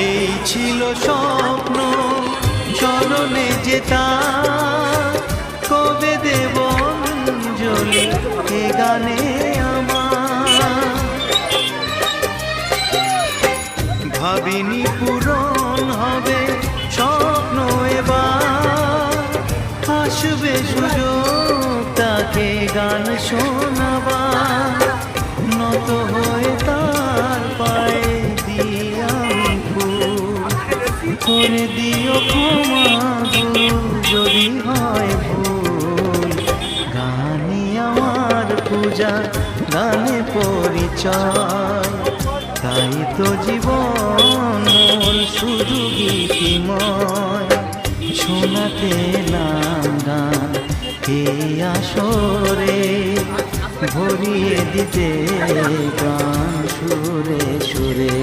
এই ছিল স্বপ্ন চরণে যেতা, কবে দেব অঞ্জলি এ গানে আমার। ভাবিনি পূরণ হবে স্বপ্ন এবার, আসবে সুযোগ তাকে গান শোনাবার। নত হয়ে তার পায়ে দিয়া করে দিও ক্ষমা যদি হয় ভুল। গানে আমার পূজা, গানে পরিচয়, তাই তো জীবন শুধু গীতিময়। শোনাতে এলাম গান এই আসরে, ভরিয়ে দিতে গান সুরে সুরে।